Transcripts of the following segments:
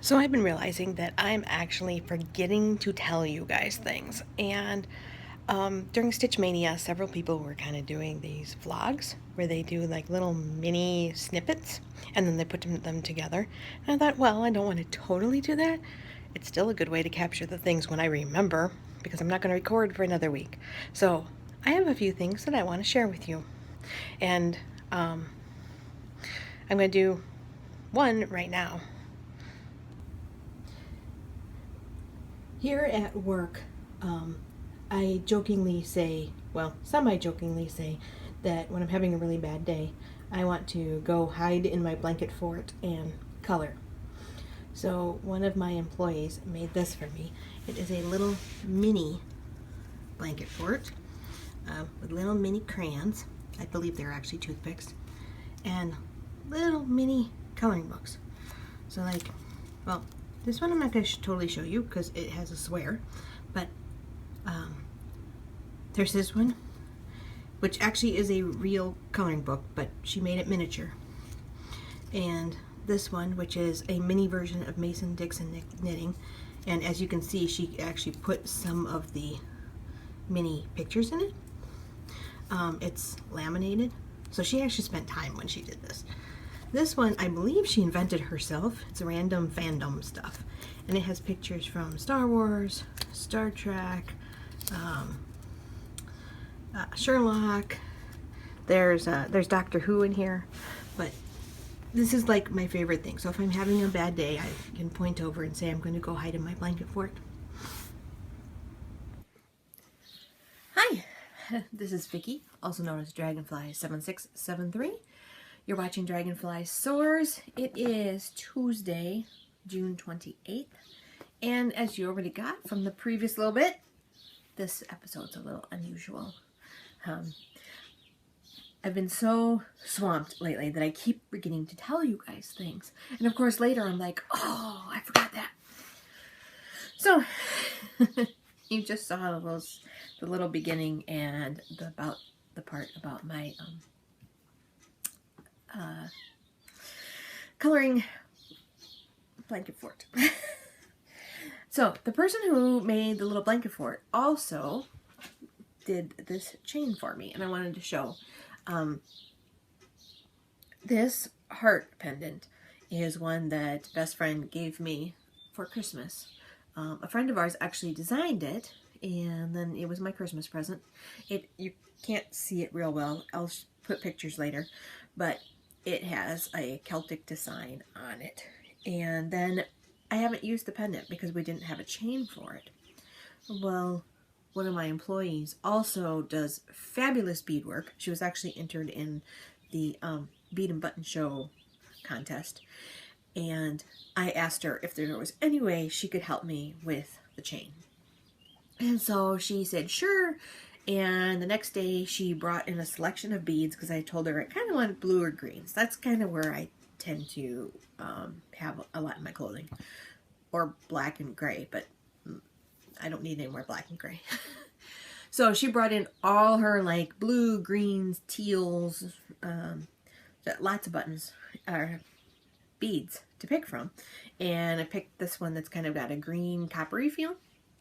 So I've been realizing that I'm actually forgetting to tell you guys things. And during Stitch Mania, several people were kind of doing these vlogs where they do like little mini snippets and then they put them together. And I thought, well, I don't want to totally do that. It's still a good way to capture the things when I remember because I'm not going to record for another week. So I have a few things that I want to share with you. And I'm going to do one right now. Here at work, I jokingly say, well, semi-jokingly say, that when I'm having a really bad day, I want to go hide in my blanket fort and color. So one of my employees made this for me. It is a little mini blanket fort with little mini crayons. I believe they're actually toothpicks. And little mini coloring books. So like, well, this one I'm not going to totally show you because it has a swear, but there's this one, which actually is a real coloring book, but she made it miniature. And this one, which is a mini version of Mason-Dixon knitting, and as you can see, she actually put some of the mini pictures in it. It's laminated, so she actually spent time when she did this. This one, I believe she invented herself. It's random fandom stuff. And it has pictures from Star Wars, Star Trek, Sherlock. There's Doctor Who in here. But this is like my favorite thing. So if I'm having a bad day, I can point over and say I'm going to go hide in my blanket fort. Hi, this is Vicky, also known as Dragonfly7673. You're watching DragonflySoars. It is Tuesday, June 28th. And as you already got from the previous little bit, this episode's a little unusual. I've been so swamped lately that I keep forgetting to tell you guys things. And of course later I'm like, oh, I forgot that. So, you just saw the little beginning and the part about my coloring blanket fort. So the person who made the little blanket fort also did this chain for me, and I wanted to show. This heart pendant is one that best friend gave me for Christmas. A friend of ours actually designed it, and then it was my Christmas present. You can't see it real well. I'll put pictures later, but it has a Celtic design on it. And then I haven't used the pendant because we didn't have a chain for it. Well, one of my employees also does fabulous beadwork. She was actually entered in the bead and button show contest. And I asked her if there was any way she could help me with the chain. And so she said, sure. And the next day she brought in a selection of beads because I told her I kind of wanted blue or greens. That's kind of where I tend to have a lot in my clothing. Or black and gray, but I don't need any more black and gray. So she brought in all her like blue, greens, teals, lots of buttons, beads to pick from. And I picked this one that's kind of got a green coppery feel.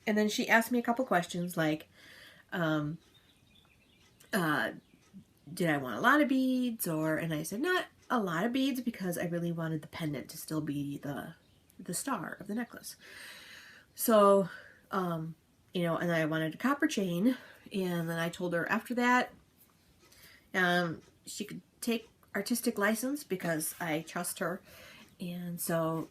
And then she asked me a couple questions like, did I want a lot of beads? And I said, not a lot of beads because I really wanted the pendant to still be the star of the necklace. So, you know, and I wanted a copper chain, and then I told her after that, she could take artistic license because I trust her. And so,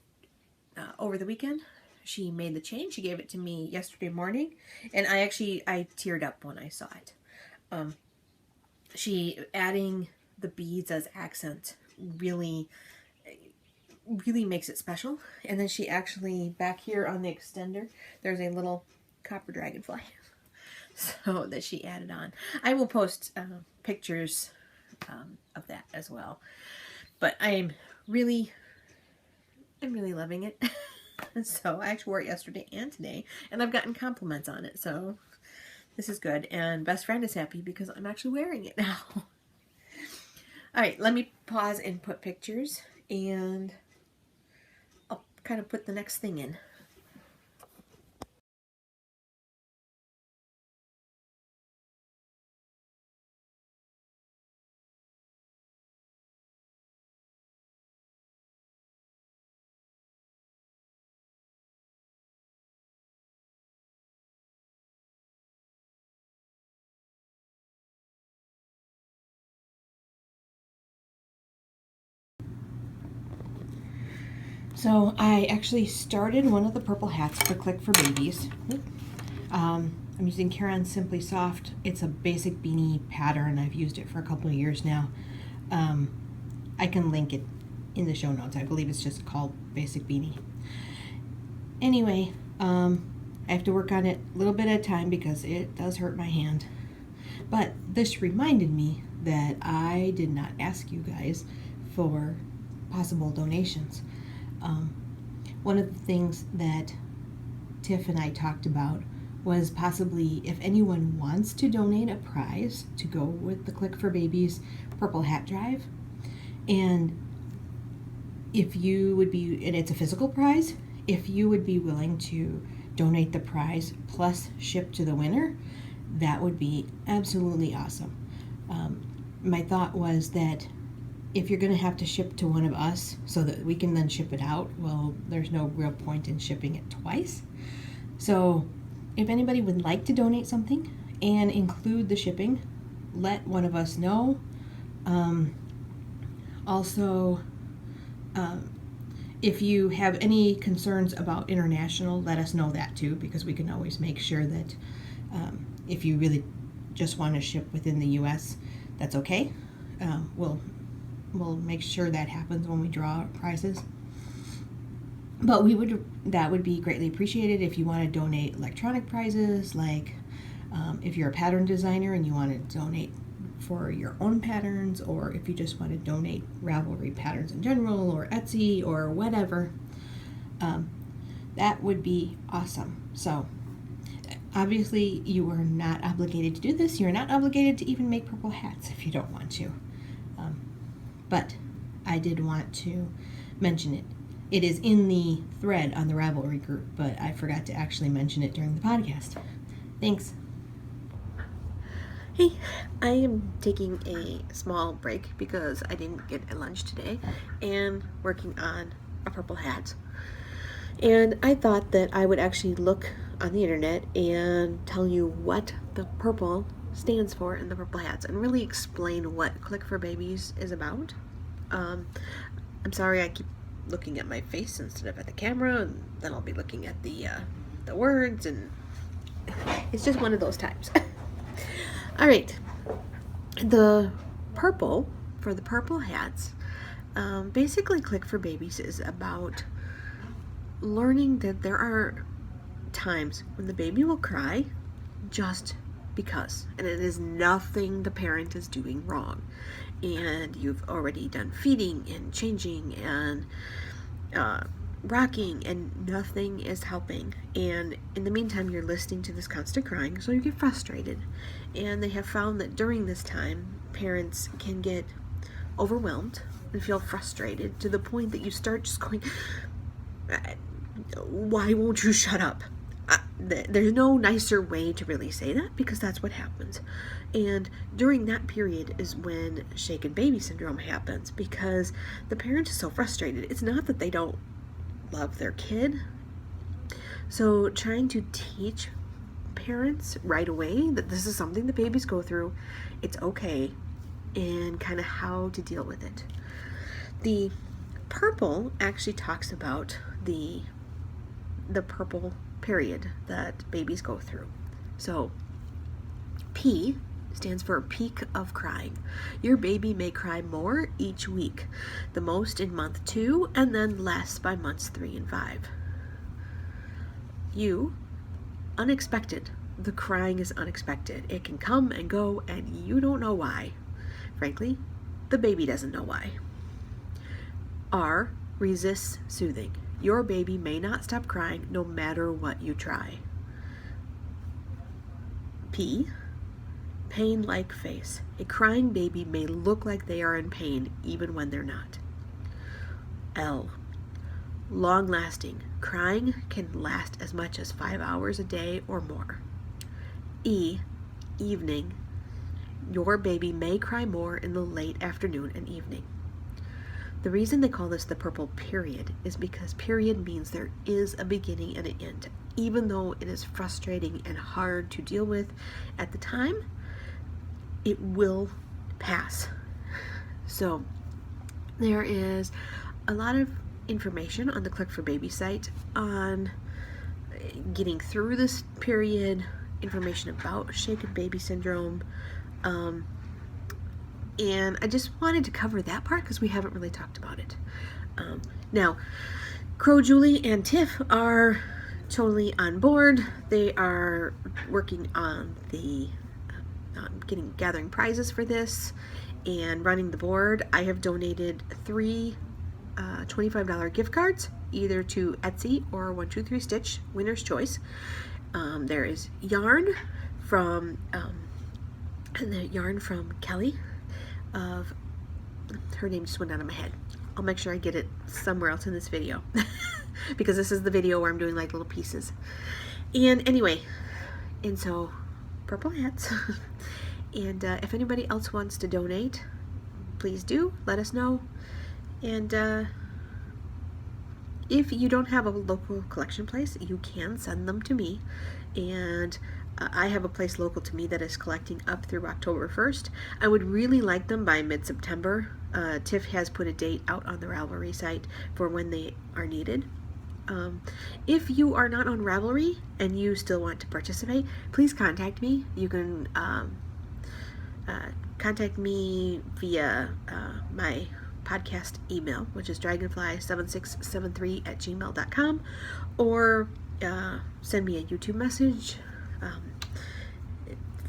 over the weekend, she made the chain. She gave it to me yesterday morning, and I teared up when I saw it. She adding the beads as accent really makes it special. And then she actually, back here on the extender, there's a little copper dragonfly so that she added on. I will post pictures of that as well. But I'm really loving it. So I actually wore it yesterday and today, and I've gotten compliments on it, so this is good. And best friend is happy because I'm actually wearing it now. Alright, let me pause and put pictures, and I'll kind of put the next thing in. So I actually started one of the purple hats for Click for Babies. I'm using Caron Simply Soft. It's a basic beanie pattern. I've used it for a couple of years now. I can link it in the show notes. I believe it's just called Basic Beanie. Anyway, I have to work on it a little bit at a time because it does hurt my hand. But this reminded me that I did not ask you guys for possible donations. One of the things that Tiff and I talked about was possibly if anyone wants to donate a prize to go with the Click for Babies Purple Hat Drive, and if you would be, and it's a physical prize, if you would be willing to donate the prize plus ship to the winner, that would be absolutely awesome. My thought was that if you're going to have to ship to one of us so that we can then ship it out, well, there's no real point in shipping it twice. So if anybody would like to donate something and include the shipping, let one of us know. Also, if you have any concerns about international, let us know that too, because we can always make sure that if you really just want to ship within the US, that's okay. We'll make sure that happens when we draw prizes. But that would be greatly appreciated if you want to donate electronic prizes, like if you're a pattern designer and you want to donate for your own patterns, or if you just want to donate Ravelry patterns in general, or Etsy, or whatever, that would be awesome. So obviously you are not obligated to do this. You're not obligated to even make purple hats if you don't want to. But I did want to mention it. It is in the thread on the Ravelry group, but I forgot to actually mention it during the podcast. Thanks. Hey, I am taking a small break because I didn't get a lunch today and working on a purple hat. And I thought that I would actually look on the internet and tell you what the purple stands for in the purple hats and really explain what Click for Babies is about. I'm sorry I keep looking at my face instead of at the camera, and then I'll be looking at the words, and it's just one of those times. All right, the purple for the purple hats, basically Click for Babies is about learning that there are times when the baby will cry just because, and it is nothing the parent is doing wrong, and you've already done feeding and changing and rocking, and nothing is helping, and in the meantime you're listening to this constant crying, so you get frustrated. And they have found that during this time parents can get overwhelmed and feel frustrated to the point that you start just going, why won't you shut up? There's no nicer way to really say that, because that's what happens. And during that period is when shaken baby syndrome happens, because the parent is so frustrated. It's not that they don't love their kid. So trying to teach parents right away that this is something the babies go through, it's okay, and kind of how to deal with it. The purple actually talks about the purple period that babies go through. So P stands for peak of crying. Your baby may cry more each week, the most in month 2 and then less by months 3 and 5. U, unexpected. The crying is unexpected. It can come and go and you don't know why. Frankly, the baby doesn't know why. R, resists soothing. Your baby may not stop crying no matter what you try. P, pain-like face. A crying baby may look like they are in pain even when they're not. L, long-lasting. Crying can last as much as 5 hours a day or more. E, evening. Your baby may cry more in the late afternoon and evening. The reason they call this the purple period is because period means there is a beginning and an end. Even though it is frustrating and hard to deal with at the time, it will pass. So there is a lot of information on the Click for Baby site on getting through this period, information about shaken baby syndrome, and I just wanted to cover that part because we haven't really talked about it. Now, Crow, Julie, and Tiff are totally on board. They are working on the gathering prizes for this and running the board. I have donated 3 $25 gift cards, either to Etsy or 123 Stitch, winner's choice. There is yarn from Kelly. Of her name just went out of my head. I'll make sure I get it somewhere else in this video because this is the video where I'm doing like little pieces. And anyway, and so purple hats. And if anybody else wants to donate, please do let us know. And if you don't have a local collection place, you can send them to me. And I have a place local to me that is collecting up through October 1st. I would really like them by mid-September. Tiff has put a date out on the Ravelry site for when they are needed. If you are not on Ravelry and you still want to participate, please contact me. You can contact me via my podcast email, which is dragonfly7673@gmail.com, or send me a YouTube message.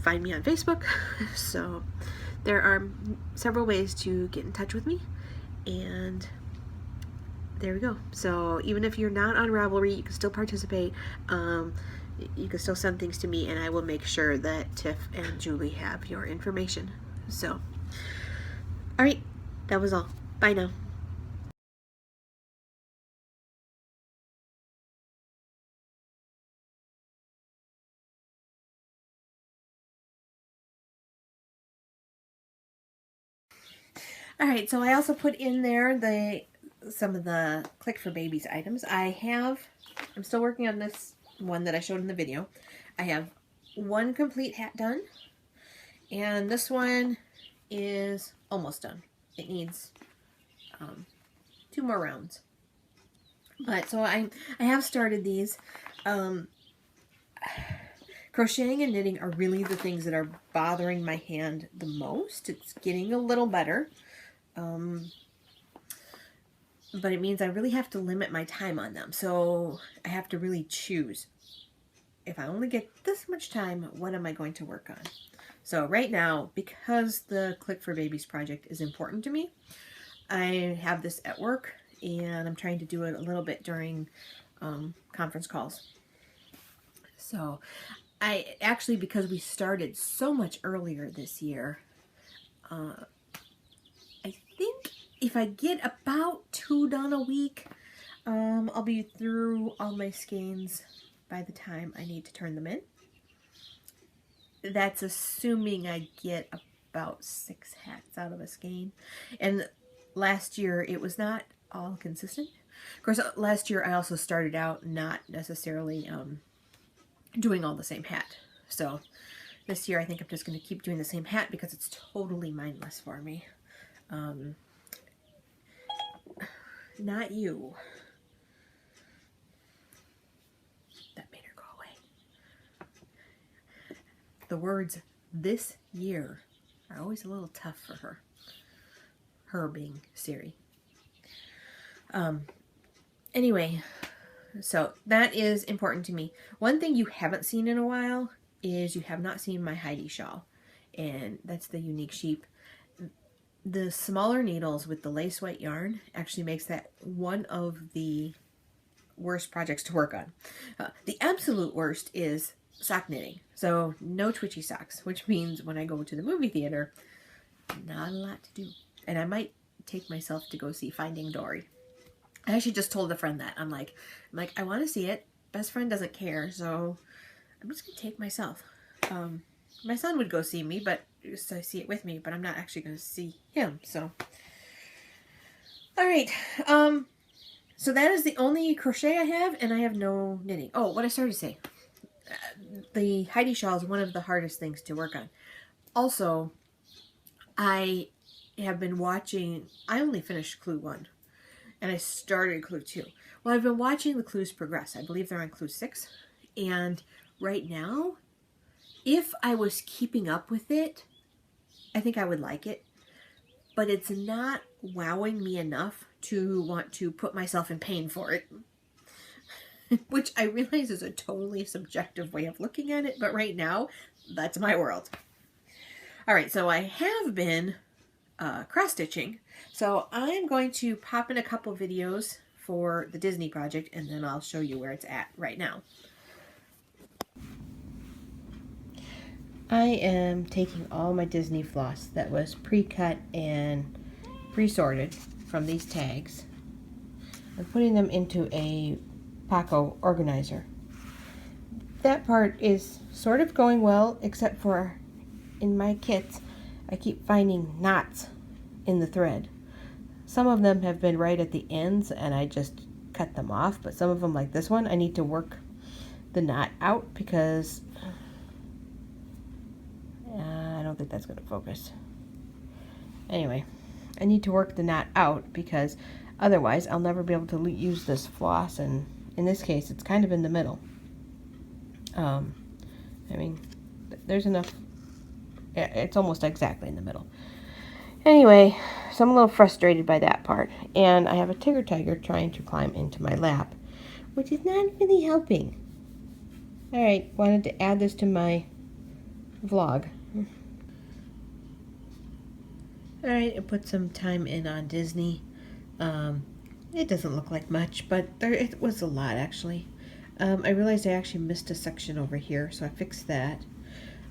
Find me on Facebook. So there are several ways to get in touch with me, and there we go. So even if you're not on Ravelry, you can still participate. You can still send things to me, and I will make sure that Tiff and Julie have your information. So, all right, that was all. Bye now. All right, so I also put in there some of the Click for Babies items. I'm still working on this one that I showed in the video. I have 1 complete hat done, and this one is almost done. It needs 2 more rounds. But so I have started these. Crocheting and knitting are really the things that are bothering my hand the most. It's getting a little better. But it means I really have to limit my time on them. So I have to really choose. If I only get this much time, what am I going to work on? So right now, because the Click for Babies project is important to me, I have this at work, and I'm trying to do it a little bit during conference calls. So I actually, because we started so much earlier this year, I think if I get about 2 done a week, I'll be through all my skeins by the time I need to turn them in. That's assuming I get about 6 hats out of a skein. And last year it was not all consistent. Of course, last year I also started out not necessarily doing all the same hat. So this year I think I'm just going to keep doing the same hat because it's totally mindless for me. Not you. That made her go away. The words "this year" are always a little tough for her. Her being Siri. Anyway, so that is important to me. One thing you haven't seen in a while is you have not seen my Heidi shawl. And that's the Unique Sheep. The smaller needles with the lace white yarn actually makes that one of the worst projects to work on. The absolute worst is sock knitting. So no twitchy socks, which means when I go to the movie theater, not a lot to do. And I might take myself to go see Finding Dory. I actually just told a friend that. I'm like, I want to see it. Best friend doesn't care, so I'm just going to take myself. My son would go see me, but see it with me, but I'm not actually going to see him, so. All right. So that is the only crochet I have, and I have no knitting. Oh, what I started to say. The Heidi shawl is one of the hardest things to work on. Also, I have been watching, I only finished Clue 1, and I started Clue 2. Well, I've been watching the clues progress. I believe they're on Clue 6, and right now, if I was keeping up with it, I think I would like it, but it's not wowing me enough to want to put myself in pain for it. Which I realize is a totally subjective way of looking at it, but right now, that's my world. All right, so I have been cross-stitching, so I'm going to pop in a couple videos for the Disney project, and then I'll show you where it's at right now. I am taking all my Disney floss that was pre-cut and pre-sorted from these tags and putting them into a Paco organizer. That part is sort of going well, except for in my kits I keep finding knots in the thread. Some of them have been right at the ends and I just cut them off, but some of them, like this one, I need to work the knot out because I don't think that's going to focus. Anyway, I need to work the knot out because otherwise I'll never be able to use this floss, and in this case it's kind of in the middle. I mean, there's enough, it's almost exactly in the middle. Anyway, so I'm a little frustrated by that part, and I have a tiger trying to climb into my lap, which is not really helping. Alright, wanted to add this to my vlog. Alright, I put some time in on Disney. It doesn't look like much, but it was a lot actually. I realized I actually missed a section over here, so I fixed that.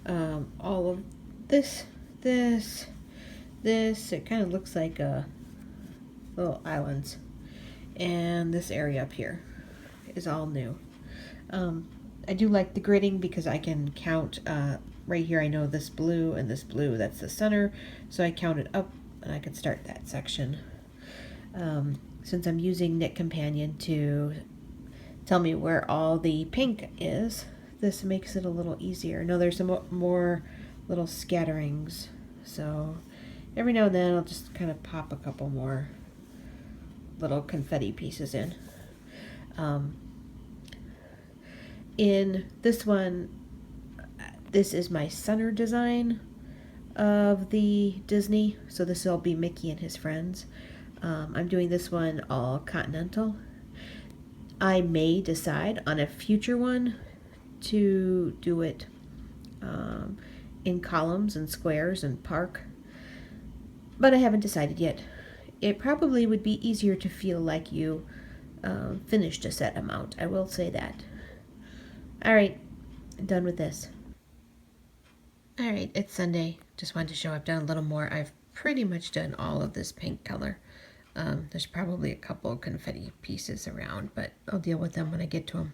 All of this, it kind of looks like little islands. And this area up here is all new. I do like the gridding because I can count, right here I know this blue and this blue, that's the center, so I count it up and I can start that section. Since I'm using Knit Companion to tell me where all the pink is, this makes it a little easier. Now there's some more little scatterings, so every now and then I'll just kind of pop a couple more little confetti pieces in. In this one, this is my center design of the Disney, so this will be Mickey and his friends. I'm doing this one all continental. I may decide on a future one to do it in columns and squares and park, but I haven't decided yet. It probably would be easier to feel like you finished a set amount, I will say that. Alright, done with this. Alright, it's Sunday. Just wanted to show I've done a little more. I've pretty much done all of this pink color. There's probably a couple confetti pieces around, but I'll deal with them when I get to them.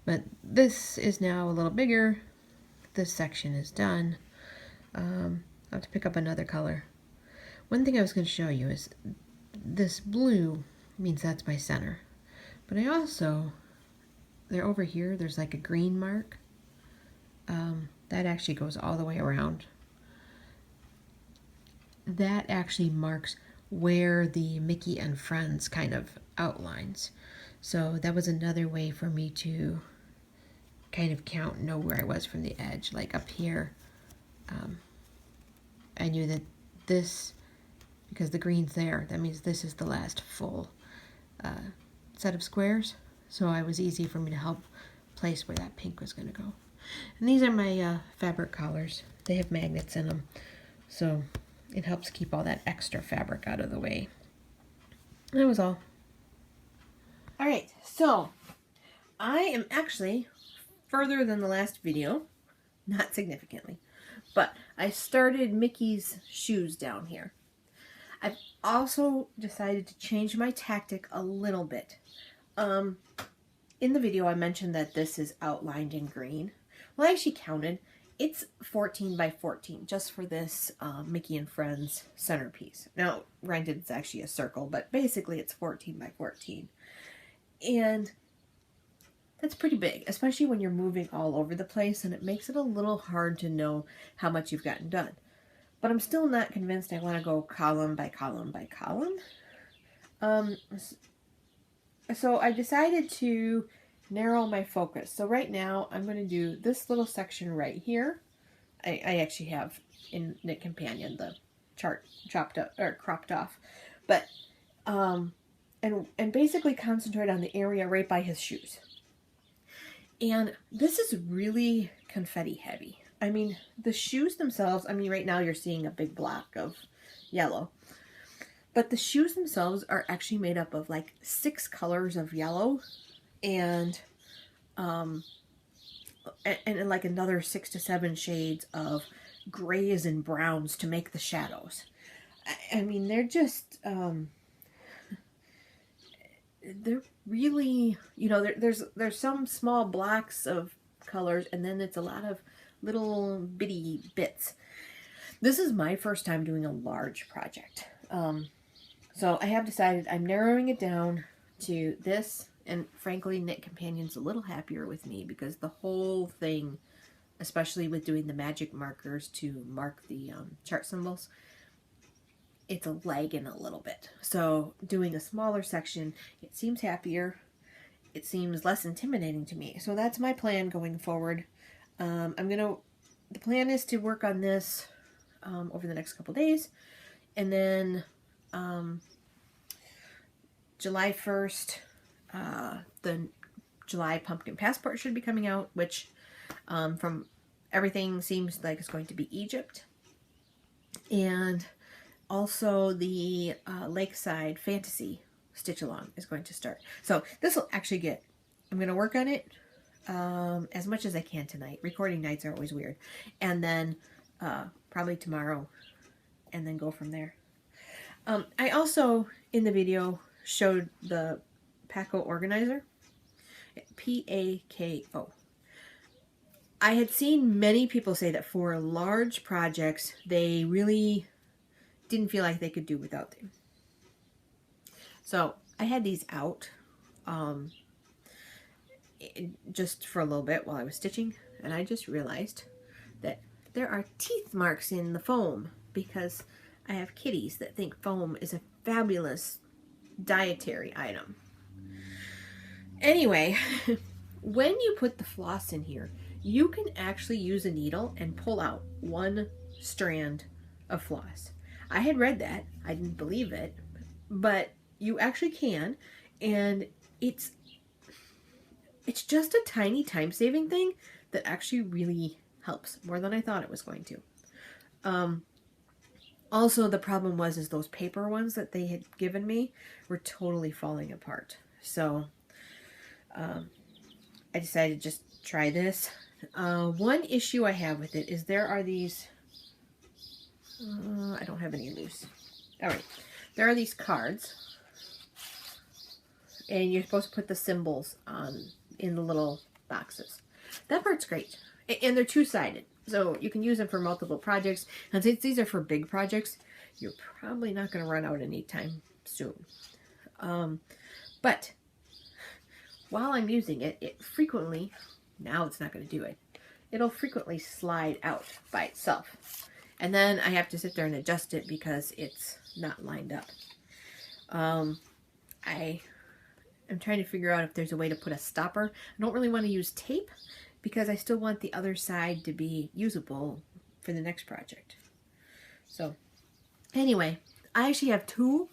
But this is now a little bigger. This section is done. I'll have to pick up another color. One thing I was going to show you is this blue means that's my center. But I also, they're over here, there's like a green mark. That actually goes all the way around. That actually marks where the Mickey and Friends kind of outlines. So that was another way for me to kind of count and know where I was from the edge. Like up here, I knew that this, because the green's there, that means this is the last full set of squares. So it was easy for me to help place where that pink was going to go. And these are my fabric collars. They have magnets in them, so it helps keep all that extra fabric out of the way. That was all. Alright, so I am actually further than the last video, not significantly, but I started Mickey's shoes down here. I've also decided to change my tactic a little bit. In the video I mentioned that this is outlined in green. Well, I actually counted. It's 14 by 14 just for this Mickey and Friends centerpiece. Now, granted, it's actually a circle, but basically it's 14 by 14. And that's pretty big, especially when you're moving all over the place, and it makes it a little hard to know how much you've gotten done. But I'm still not convinced I want to go column by column by column. So I decided to narrow my focus. So right now I'm going to do this little section right here. I actually have in Knit Companion the chart chopped up or cropped off, but and basically concentrate on the area right by his shoes. And this is really confetti heavy. I mean, the shoes themselves, I mean, right now you're seeing a big block of yellow. But the shoes themselves are actually made up of like 6 colors of yellow and like another 6 to 7 shades of grays and browns to make the shadows. I mean, they're just, they're really, you know, there's some small blocks of colors, and then it's a lot of little bitty bits. This is my first time doing a large project. So I have decided I'm narrowing it down to this, and frankly, Knit Companion's a little happier with me because the whole thing, especially with doing the magic markers to mark the chart symbols, it's a lagging a little bit. So doing a smaller section, it seems happier. It seems less intimidating to me. So that's my plan going forward. The plan is to work on this over the next couple days, and then July 1st, the July Pumpkin Passport should be coming out, which from everything seems like it's going to be Egypt. And also the Lakeside Fantasy Stitch Along is going to start. So this will actually I'm going to work on it as much as I can tonight. Recording nights are always weird. And then probably tomorrow, and then go from there. I also, in the video, showed the Paco organizer. P-A-K-O. I had seen many people say that for large projects, they really didn't feel like they could do without them. So I had these out just for a little bit while I was stitching, and I just realized that there are teeth marks in the foam because I have kitties that think foam is a fabulous dietary item. Anyway, when you put the floss in here, you can actually use a needle and pull out 1 strand of floss. I had read that. I didn't believe it, but you actually can, and it's just a tiny time-saving thing that actually really helps, more than I thought it was going to. Also, the problem is those paper ones that they had given me were totally falling apart. So I decided to just try this. One issue I have with it is there are these, I don't have any loose. All right, there are these cards, and you're supposed to put the symbols in the little boxes. That part's great, and they're 2-sided. So you can use them for multiple projects. And since these are for big projects, you're probably not going to run out anytime soon. But while I'm using it, it frequently, now it's not going to do it, it'll frequently slide out by itself. And then I have to sit there and adjust it because it's not lined up. I am trying to figure out if there's a way to put a stopper. I don't really want to use tape, because I still want the other side to be usable for the next project. So anyway, I actually have 2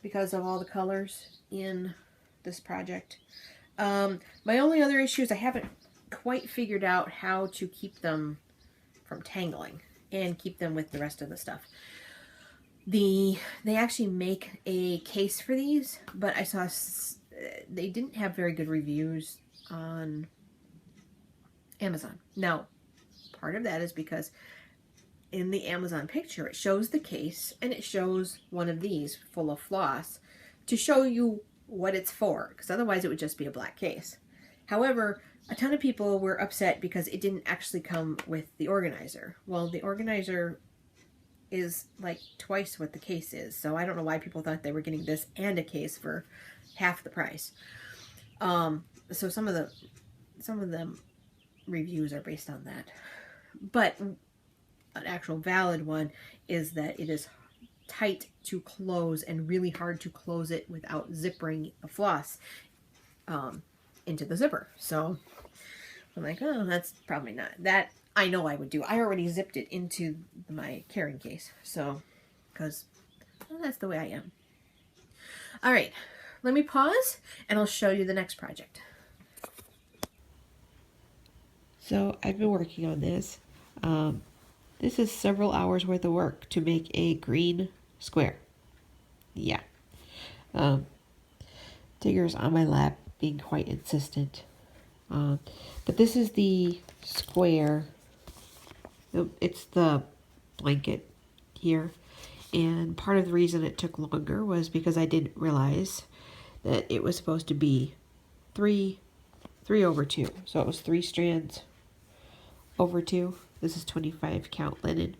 because of all the colors in this project. My only other issue is I haven't quite figured out how to keep them from tangling and keep them with the rest of the stuff. They actually make a case for these, but I saw they didn't have very good reviews on Amazon. Now, part of that is because in the Amazon picture, it shows the case and it shows one of these full of floss to show you what it's for, because otherwise it would just be a black case. However, a ton of people were upset because it didn't actually come with the organizer. Well, the organizer is like twice what the case is, so I don't know why people thought they were getting this and a case for half the price. So some of them reviews are based on that, but an actual valid one is that it is tight to close and really hard to close it without zippering the floss into the zipper. So I'm like, oh, that's probably not that. I know I would do. I already zipped it into my carrying case, so because that's the way I am. All right, let me pause and I'll show you the next project. So I've been working on this. This is several hours worth of work to make a green square. Yeah. Digger's on my lap, being quite insistent. But this is the square. It's the blanket here. And part of the reason it took longer was because I didn't realize that it was supposed to be 3 over 2. So it was 3 strands over 2. This is 25 count linen.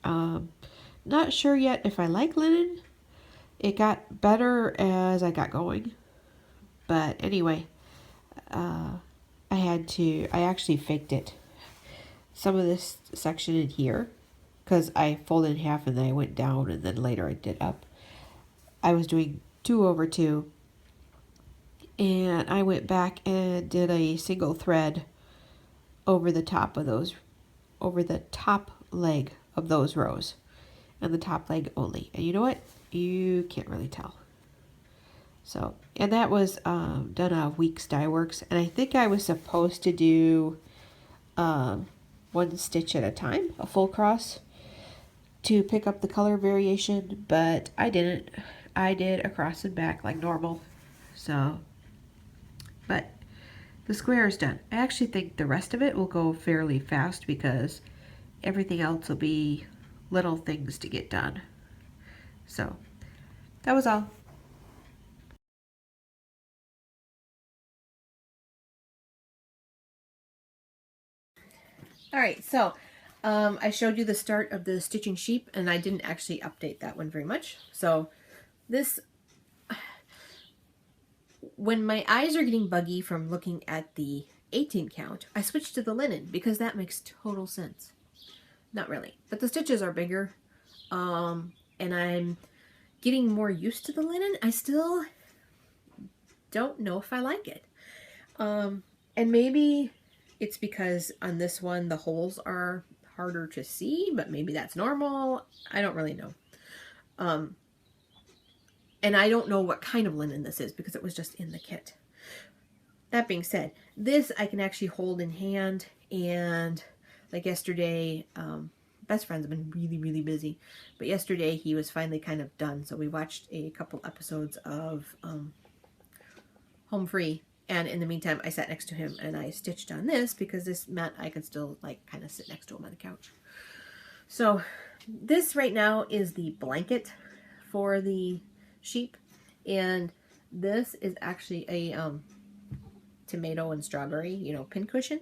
Not sure yet if I like linen. It got better as I got going. But anyway, I actually faked it. Some of this section in here, because I folded in half and then I went down and then later I did up. I was doing 2 over 2. And I went back and did a single thread over the top of those, over the top leg of those rows. And the top leg only. And you know what? You can't really tell. So, and that was done out of Weeks Dye Works. And I think I was supposed to do 1 stitch at a time, a full cross, to pick up the color variation, but I didn't. I did across and back like normal. So, but the square is done. I actually think the rest of it will go fairly fast because everything else will be little things to get done. So, that was all. All right, so I showed you the start of the stitching sheep, and I didn't actually update that one very much. So this, when my eyes are getting buggy from looking at the 18 count, I switched to the linen because that makes total sense. Not really, but the stitches are bigger, and I'm getting more used to the linen. I still don't know if I like it. And maybe it's because on this one the holes are harder to see, but maybe that's normal. I don't really know. And I don't know what kind of linen this is because it was just in the kit. That being said, this I can actually hold in hand, and like yesterday, best friends have been really, really busy, but yesterday he was finally kind of done. So we watched a couple episodes of Home Free, and in the meantime I sat next to him and I stitched on this because this meant I could still like kind of sit next to him on the couch. So this right now is the blanket for the sheep, and this is actually a tomato and strawberry, you know, pincushion.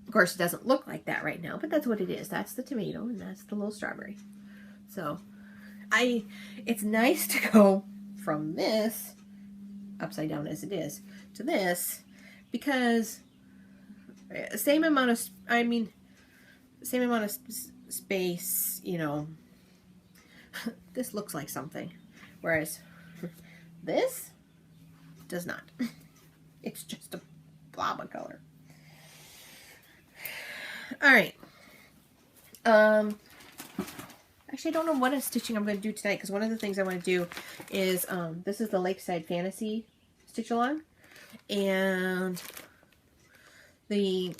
Of course, it doesn't look like that right now, but that's what it is. That's the tomato and that's the little strawberry. So it's nice to go from this upside down as it is to this, because same amount of space, you know. This looks like something, whereas this does not. It's just a blob of color. All right. Actually, I don't know what stitching I'm going to do tonight, because one of the things I want to do is this is the Lakeside Fantasy stitch along, and the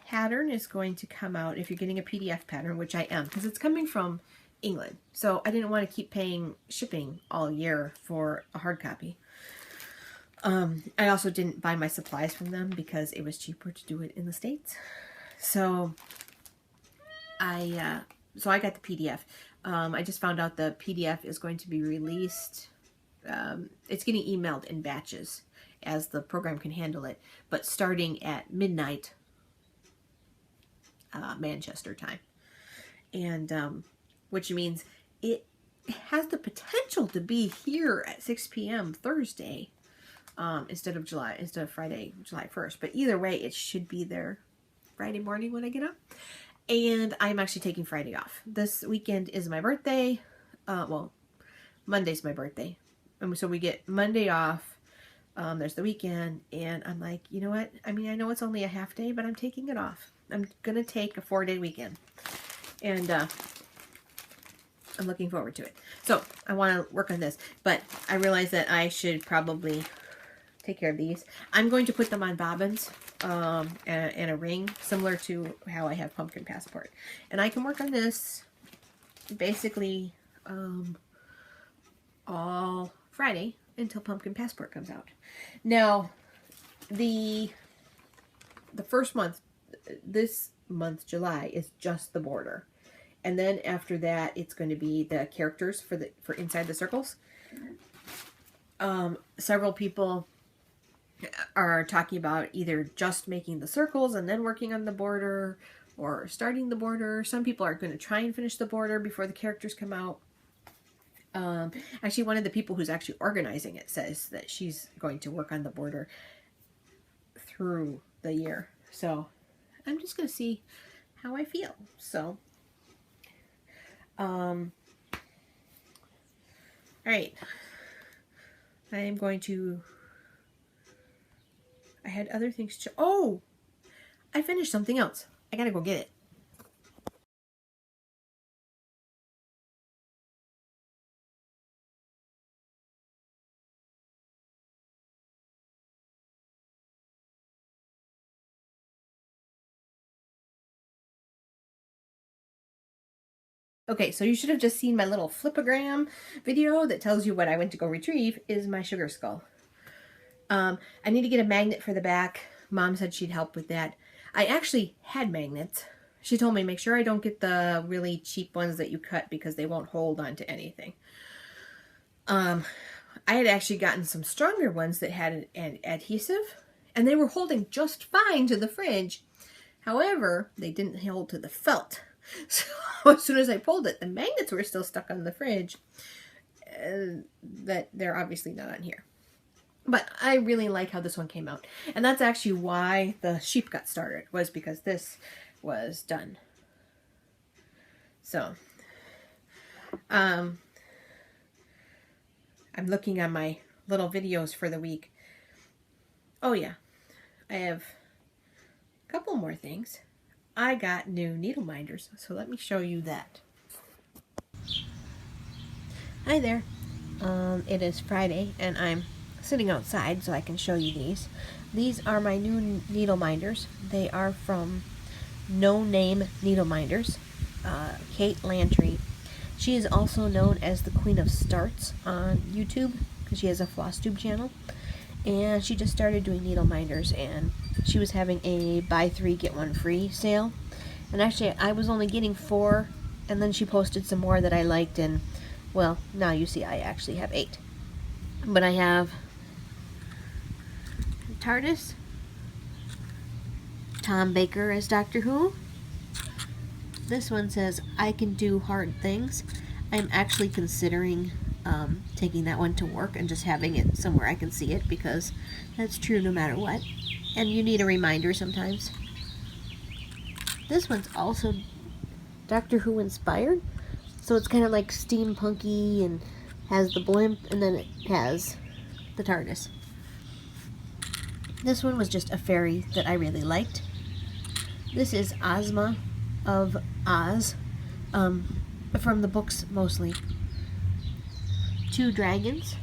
pattern is going to come out if you're getting a PDF pattern, which I am, because it's coming from England. So I didn't want to keep paying shipping all year for a hard copy. I also didn't buy my supplies from them because it was cheaper to do it in the States. So so I got the PDF. I just found out the PDF is going to be released. It's getting emailed in batches as the program can handle it, but starting at midnight Manchester time, and which means it has the potential to be here at 6 p.m. Thursday instead of Friday, July 1st. But either way, it should be there Friday morning when I get up. And I'm actually taking Friday off. This weekend is my birthday. Well, Monday's my birthday. And so we get Monday off. There's the weekend. And I'm like, you know what? I mean, I know it's only a half day, but I'm taking it off. I'm going to take a 4-day weekend. And I'm looking forward to it. So I want to work on this. But I realize that I should probably take care of these. I'm going to put them on bobbins and a ring, similar to how I have Pumpkin Passport. And I can work on this basically all Friday until Pumpkin Passport comes out. Now, the first month, this month, July, is just the border. And then after that, it's going to be the characters for inside the circles. Several people are talking about either just making the circles and then working on the border, or starting the border. Some people are going to try and finish the border before the characters come out. Actually, one of the people who's actually organizing it says that she's going to work on the border through the year. So I'm just going to see how I feel. So, all right. I am going to... I had other things to... Oh! I finished something else. I gotta go get it. Okay, so you should have just seen my little flipogram video that tells you what I went to go retrieve is my sugar skull. I need to get a magnet for the back. Mom said she'd help with that. I actually had magnets. She told me make sure I don't get the really cheap ones that you cut because they won't hold on to anything. I had actually gotten some stronger ones that had an adhesive, and they were holding just fine to the fridge. However, they didn't hold to the felt. So as soon as I pulled it, the magnets were still stuck on the fridge. That they're obviously not on here. But I really like how this one came out. And that's actually why the sheep got started, was because this was done. So, I'm looking at my little videos for the week. Oh yeah, I have a couple more things. I got new needle minders, so let me show you that. Hi there. It is Friday, and I'm sitting outside so I can show you these. These are my new needle minders. They are from No Name Needle Minders, Kate Lantry. She is also known as the Queen of Starts on YouTube because she has a floss tube channel, and she just started doing needle minders, and she was having a buy 3 get 1 free sale, and actually I was only getting 4, and then she posted some more that I liked, and well, now you see I actually have 8. But I have TARDIS, Tom Baker as Doctor Who. This one says, I can do hard things. I'm actually considering taking that one to work and just having it somewhere I can see it, because that's true no matter what. And you need a reminder sometimes. This one's also Doctor Who inspired. So it's kind of like steampunky and has the blimp, and then it has the TARDIS. This one was just a fairy that I really liked. This is Ozma of Oz, from the books mostly. 2 dragons.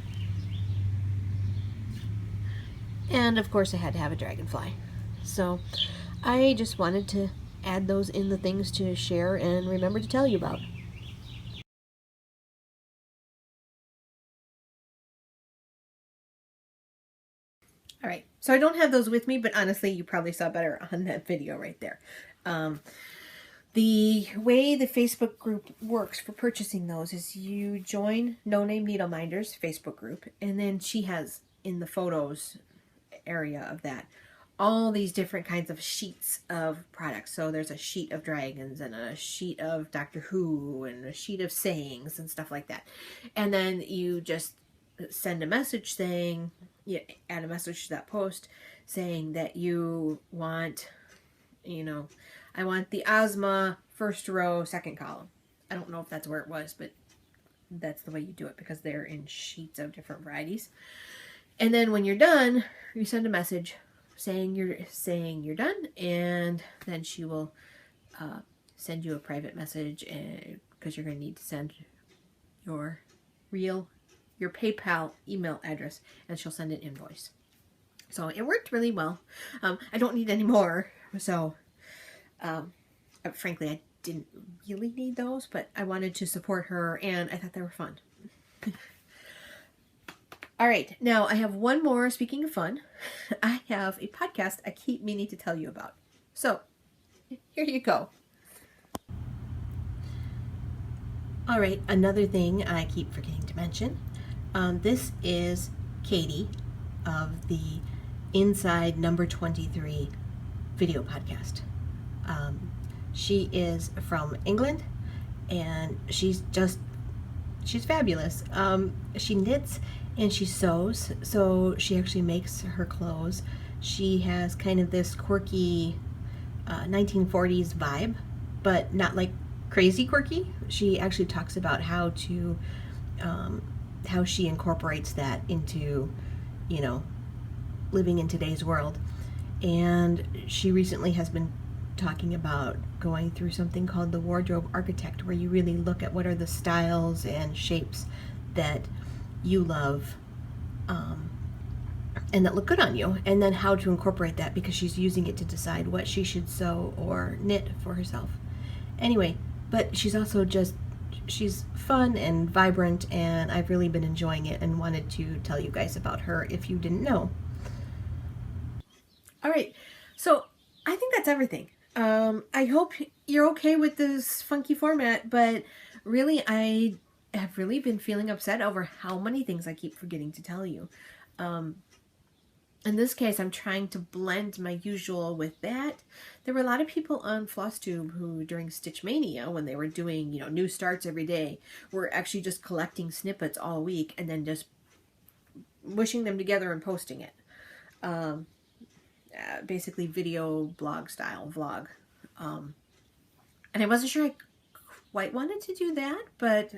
And of course I had to have a dragonfly. So I just wanted to add those in the things to share and remember to tell you about. Alright, so I don't have those with me, but honestly you probably saw better on that video right there. The way the Facebook group works for purchasing those is you join No Name Needle Minders Facebook group, and then she has in the photos area of that all these different kinds of sheets of products. So there's a sheet of dragons and a sheet of Doctor Who and a sheet of sayings and stuff like that. And then you just send a message saying, you add a message to that post saying that you want, I want the Ozma first row, second column. I don't know if that's where it was, but that's the way you do it because they're in sheets of different varieties. And then when you're done, you send a message saying you're done, and then she will send you a private message because you're going to need to send your PayPal email address, and she'll send an invoice. So it worked really well. I don't need any more, so frankly, I didn't really need those, but I wanted to support her, and I thought they were fun. All right, now I have one more. Speaking of fun, I have a podcast I keep meaning to tell you about. So, here you go. All right, another thing I keep forgetting to mention. This is Katie of the Inside Number 23 video podcast. She is from England, and she's fabulous. She knits and she sews, so she actually makes her clothes. She has kind of this quirky 1940s vibe, but not like crazy quirky. She actually talks about how she incorporates that into, living in today's world. And she recently has been talking about going through something called the wardrobe architect, where you really look at what are the styles and shapes that you love and that look good on you, and then how to incorporate that, because she's using it to decide what she should sew or knit for herself. Anyway, but she's also she's fun and vibrant, and I've really been enjoying it and wanted to tell you guys about her if you didn't know. All right, so I think that's everything. I hope you're okay with this funky format, but really I have really been feeling upset over how many things I keep forgetting to tell you. In this case, I'm trying to blend my usual with that. There were a lot of people on FlossTube who, during Stitch Mania, when they were doing, new starts every day, were actually just collecting snippets all week and then just mushing them together and posting it. Basically video blog style vlog. And I wasn't sure I quite wanted to do that, but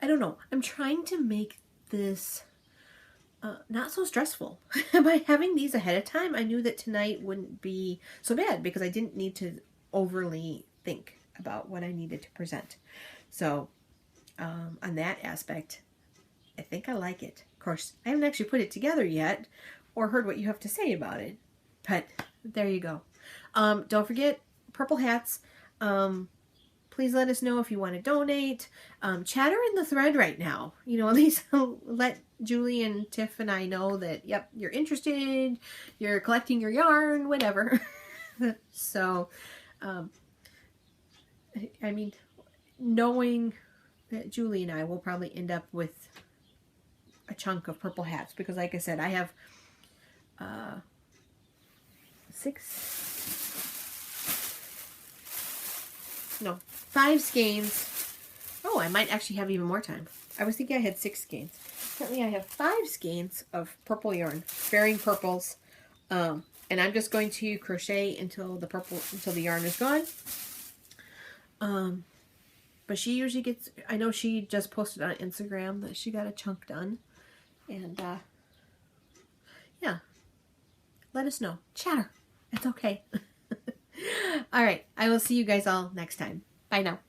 I don't know. I'm trying to make this not so stressful. By having these ahead of time, I knew that tonight wouldn't be so bad because I didn't need to overly think about what I needed to present. So on that aspect, I think I like it. Of course, I haven't actually put it together yet or heard what you have to say about it, but there you go. Don't forget purple hats. Please let us know if you want to donate. Chatter in the thread right now. At least let Julie and Tiff and I know that, yep, you're interested, you're collecting your yarn, whatever. So, knowing that Julie and I will probably end up with a chunk of purple hats, because like I said, I have 5 skeins. Oh, I might actually have even more time. I was thinking I had 6 skeins. Currently I have 5 skeins of purple yarn, varying purples. And I'm just going to crochet until the yarn is gone. But she usually gets, I know she just posted on Instagram that she got a chunk done. And yeah, let us know. Chatter. It's okay. All right. I will see you guys all next time. Bye now.